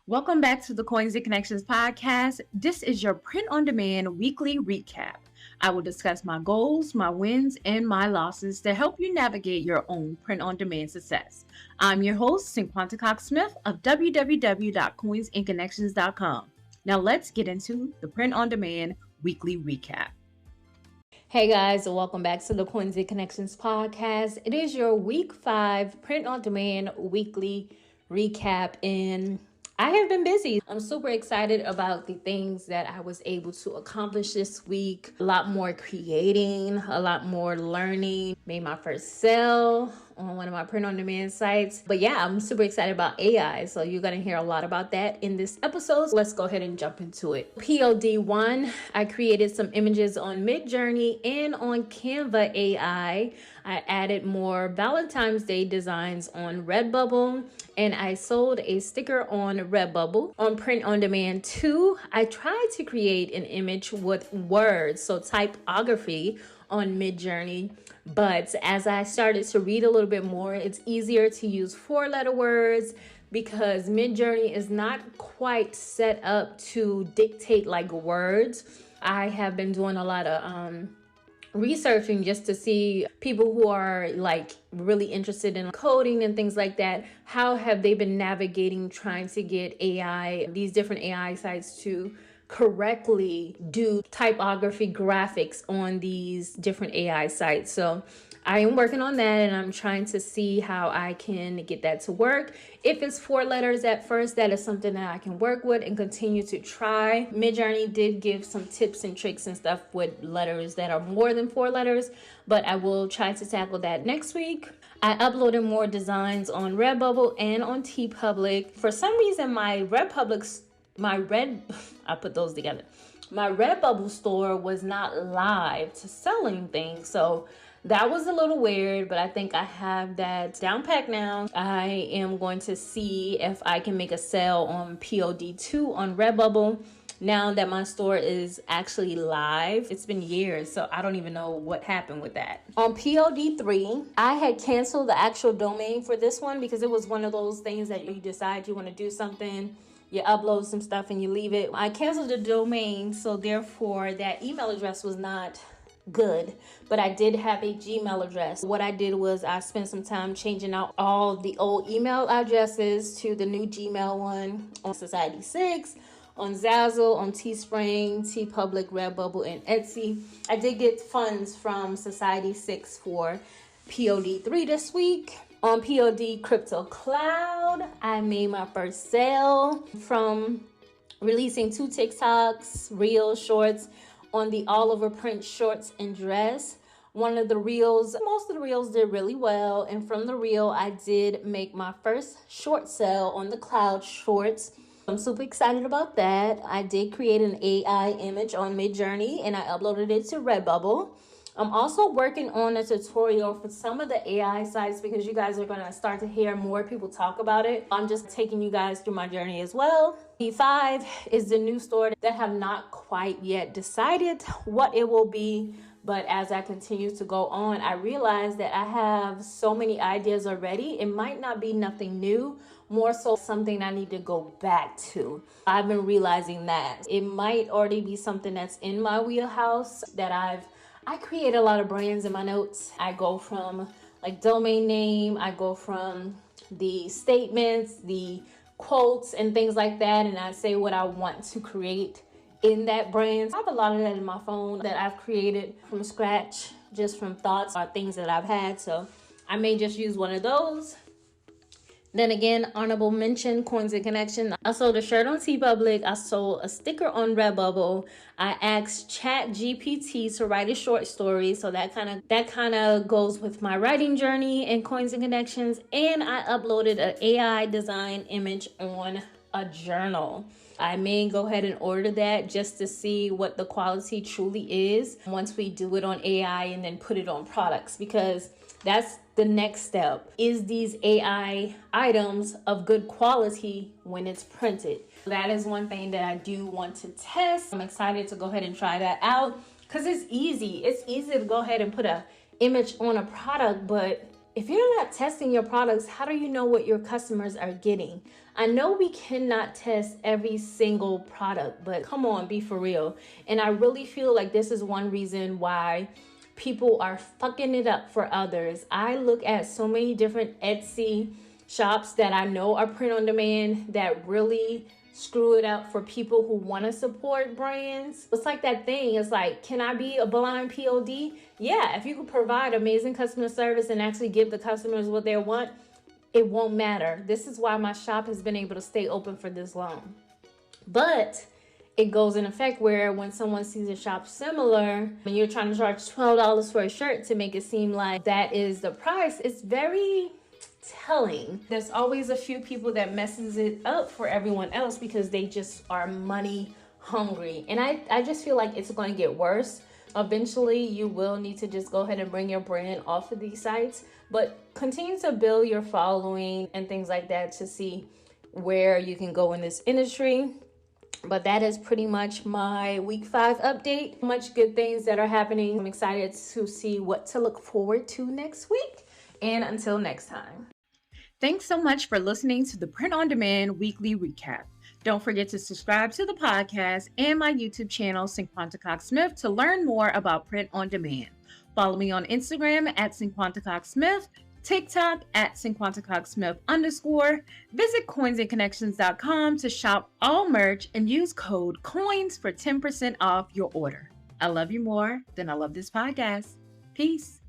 Welcome back to the Coins and Connections podcast. This is your print-on-demand weekly recap. I will discuss my goals, my wins, and my losses to help you navigate your own print-on-demand success. I'm your host, Cinquanta Cox-Smith of www.coinsandconnections.com. Now let's get into the print-on-demand weekly recap. Hey guys, welcome back to the Coins and Connections podcast. It is your week 5 print-on-demand weekly recap, and I have been busy. I'm super excited about the things that I was able to accomplish this week. A lot more creating, a lot more learning. Made my first sale on one of my print-on-demand sites. But yeah, I'm super excited about AI. So you're going to hear a lot about that in this episode. So let's go ahead and jump into it. POD1, I created some images on Midjourney and on Canva AI. I added more Valentine's Day designs on Redbubble, and I sold a sticker on Redbubble. On Print on Demand 2, I tried to create an image with words, so typography on Midjourney. But as I started to read a little bit more, it's easier to use 4-letter words because Midjourney is not quite set up to dictate like words. I have been doing a lot of researching just to see people who are like really interested in coding and things like that. How have they been navigating trying to get AI, these different AI sites to correctly do typography graphics on these different AI sites? So I am working on that, and I'm trying to see how I can get that to work. If it's 4 letters at first, that is something that I can work with and continue to try. Midjourney did give some tips and tricks and stuff with letters that are more than 4 letters, but I will try to tackle that next week. I uploaded more designs on Redbubble and on TeePublic. For some reason, my Redbubble store was not live to sell anything, so that was a little weird, but I think I have that down packed now. I am going to see if I can make a sale on POD2 on Redbubble now that my store is actually live. It's been years, so I don't even know what happened with that. On POD3, I had canceled the actual domain for this one because it was one of those things that you decide you want to do something, you upload some stuff and you leave it. I canceled the domain, so therefore that email address was not good, but I did have a Gmail address. What I did was I spent some time changing out all the old email addresses to the new Gmail one on Society6, on Zazzle, on Teespring, TeePublic, Redbubble, and Etsy. I did get funds from Society6 for POD3 this week. On POD Crypto Cloud, I made my first sale from releasing 2 TikToks, Reels, Shorts, on the Oliver print shorts and dress. One of the reels, most of the reels did really well, and from the reel I did make my first short sale on the Cloud Shorts. I'm super excited about that. I did create an AI image on Midjourney and I uploaded it to Redbubble. I'm also working on a tutorial for some of the AI sites because you guys are going to start to hear more people talk about it. I'm just taking you guys through my journey as well. P5 is the new store that have not quite yet decided what it will be. But as I continue to go on, I realize that I have so many ideas already. It might not be nothing new, more so something I need to go back to. I've been realizing that it might already be something that's in my wheelhouse that I create a lot of brands in my notes. I go from like domain name, I go from the statements, the quotes and things like that, and I say what I want to create in that brand. I have a lot of that in my phone that I've created from scratch, just from thoughts or things that I've had, so I may just use one of those. Then again, honorable mention, Coins and Connection. I sold a shirt on TeePublic. I sold a sticker on Redbubble. I asked ChatGPT to write a short story. So that kind of goes with my writing journey in Coins and Connections. And I uploaded an AI design image on a journal. I may go ahead and order that just to see what the quality truly is once we do it on AI and then put it on products, because that's the next step. Is these AI items of good quality when it's printed? That is one thing that I do want to test. I'm excited to go ahead and try that out because it's easy. It's easy to go ahead and put an image on a product, but if you're not testing your products, how do you know what your customers are getting? I know we cannot test every single product, but come on, be for real. And I really feel like this is one reason why people are fucking it up for others. I look at so many different Etsy shops that I know are print on demand that really screw it up for people who want to support brands. It's like that thing. It's like, can I be a blind POD? Yeah, if you can provide amazing customer service and actually give the customers what they want, it won't matter. This is why my shop has been able to stay open for this long. But it goes in effect where when someone sees a shop similar and you're trying to charge $12 for a shirt to make it seem like that is the price, it's very telling. There's always a few people that messes it up for everyone else because they just are money hungry. And I just feel like it's going to get worse. Eventually, you will need to just go ahead and bring your brand off of these sites, but continue to build your following and things like that to see where you can go in this industry. But that is pretty much my week 5 update. Much good things that are happening. I'm excited to see what to look forward to next week. And until next time. Thanks so much for listening to the Print on Demand Weekly Recap. Don't forget to subscribe to the podcast and my YouTube channel, Cinquanta Cox-Smith, to learn more about print on demand. Follow me on Instagram at Cinquanta Cox-Smith, TikTok at Cinquanta Cox-Smith _. Visit coinsandconnections.com to shop all merch and use code COINS for 10% off your order. I love you more than I love this podcast. Peace.